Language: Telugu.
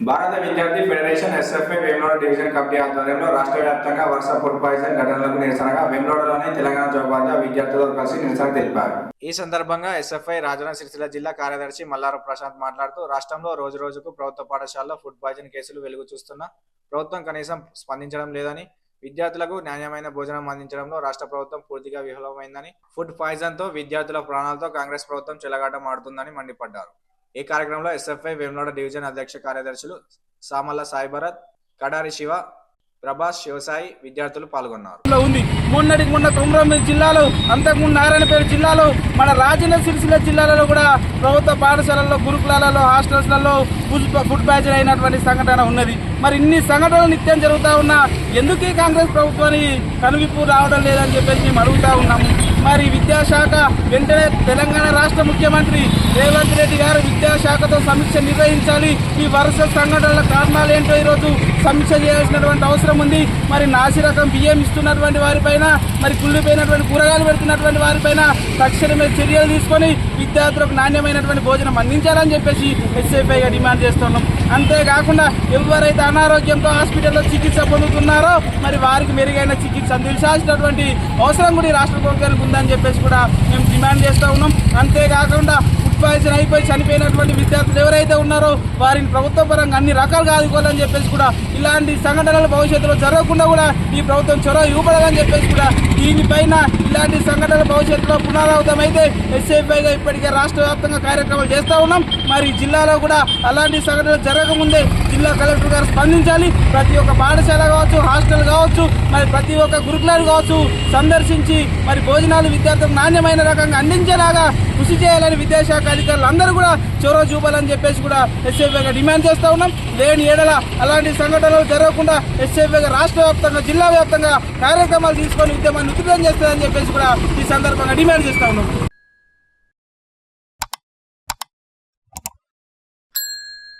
భారత విద్యార్థి federation SFI Vemulawada division committee ఆధ్వర్యంలో రాష్ట్ర వ్యాప్తంగా వరుస ఫుడ్ పాయిజన్ ఘటనలకు నిరసనగా వేములవాడలోని తెలంగాణ చౌక్ వద్ద విద్యార్థులతో కలిసి నిరసన తెలిపారు. ఈ సందర్భంగా ఎస్ఎఫ్ఐ రాజన్న సిరిసిల్ల జిల్లా కార్యదర్శి మల్లారం ప్రశాంత్ మాట్లాడుతూ రాష్ట్రంలో రోజురోజుకు ప్రభుత్వ పాఠశాలలో ఫుడ్ పాయిజన్ కేసులు వెలుగు చూస్తున్న ప్రభుత్వం కనీసం స్పందించడం లేదని, విద్యార్థులకు నాణ్యమైన భోజనం అందించడంలో రాష్ట్ర ప్రభుత్వం పూర్తిగా విఫలమైందని, ఫుడ్ పాయిజన్ తో విద్యార్థుల ప్రాణాలతో కాంగ్రెస్ ప్రభుత్వం చెలగాటం ఆడుతుందని మండిపడ్డారు. ఈ కార్యక్రమంలో ఎస్ఎఫ్ఐ వేములవాడ డివిజన్ అధ్యక్ష కార్యదర్శులు సామల్ల సాయి భరత్, కడారి శివ, ప్రభాస్, శివసాయి విద్యార్థులు పాల్గొన్నారు. మొన్న కొమరంభీం జిల్లాలో, అంతకుముందు నారాయణపేట జిల్లాలో, మన రాజన్న సిరిసిల్ల జిల్లాలలో కూడా ప్రభుత్వ పాఠశాలల్లో, గురుకులాలలో, హాస్టల్స్లలో ఫుడ్ పాయిజన్ అయినటువంటి సంఘటన ఉన్నది. మరి ఇన్ని సంఘటనలు నిత్యం జరుగుతూ ఉన్నా ఎందుకు కాంగ్రెస్ ప్రభుత్వానికి కనువిప్పు రావడం లేదని చెప్పేసి మేము అడుగుతా ఉన్నాము. మరి విద్యాశాఖ వెంటనే తెలంగాణ రాష్ట్ర ముఖ్యమంత్రి రేవంత్ రెడ్డి గారు విద్యాశాఖతో సమీక్ష నిర్వహించాలి. ఈ వరుస సంఘటనల కారణాలు ఏంటో ఈరోజు సమీక్ష చేయాల్సినటువంటి అవసరం ఉంది. మరి నాసిరకం బియ్యం ఇస్తున్నటువంటి వారిపైన, మరి కుళ్ళిపోయినటువంటి కూరగాయలు పెడుతున్నటువంటి వారిపైన తక్షణమే చర్యలు తీసుకొని విద్యార్థులకు నాణ్యమైనటువంటి భోజనం అందించాలని చెప్పేసి ఎస్ఎఫ్ఐగా డిమాండ్ చేస్తున్నాం. అంతేకాకుండా ఎవరైతే అనారోగ్యంతో హాస్పిటల్లో చికిత్స పొందుతున్నారో మరి వారికి మెరుగైన చికిత్స అందించాల్సినటువంటి అవసరం కూడా ఈ రాష్ట్ర ప్రభుత్వానికి ఉందని చెప్పేసి కూడా మేము డిమాండ్ చేస్తూ ఉన్నాం. అంతేకాకుండా ఫుడ్ పాయిజన్ అయిపోయి చనిపోయినటువంటి విద్యార్థులు ఎవరైతే ఉన్నారో వారిని ప్రభుత్వ పరంగా అన్ని రకాలుగా ఆదుకోవాలని చెప్పేసి కూడా, ఇలాంటి సంఘటనలు భవిష్యత్తులో జరగకుండా కూడా ఈ ప్రభుత్వం చొరవ ఇవ్వబడాలని చెప్పేసి కూడా, దీనిపైన ఇలాంటి సంఘటనలు భవిష్యత్తులో పునరావృతమైతే ఎస్ఎఫ్ఐగా ఇప్పటికే రాష్ట్ర వ్యాప్తంగా కార్యక్రమాలు చేస్తూ ఉన్నాం. మరి జిల్లాలో కూడా అలాంటి సంఘటనలు జరగకముందే జిల్లా కలెక్టర్ గారు స్పందించాలి. ప్రతి ఒక్క పాఠశాల కావచ్చు, హాస్టల్ కావచ్చు, మరి ప్రతి ఒక్క గురుకులాలు కావచ్చు సందర్శించి మరి భోజనాలు విద్యార్థులకు నాణ్యమైన రకంగా అందించేలాగా కృషి చేయాలని విద్యాశాఖ అధికారులు అందరూ కూడా చొరవ చూపాలని చెప్పేసి కూడా ఎస్ఎఫ్ఐగా డిమాండ్ చేస్తూ ఉన్నాం. లేని ఏడల అలాంటి సంఘటనలు జరగకుండా ఎస్ఎఫ్ఐగా రాష్ట్ర వ్యాప్తంగా, జిల్లా వ్యాప్తంగా కార్యక్రమాలు తీసుకొని ఉద్యమాన్ని ఉధృతం చేస్తారని చెప్పేసి కూడా ఈ సందర్భంగా డిమాండ్ చేస్తూ ఉన్నాం.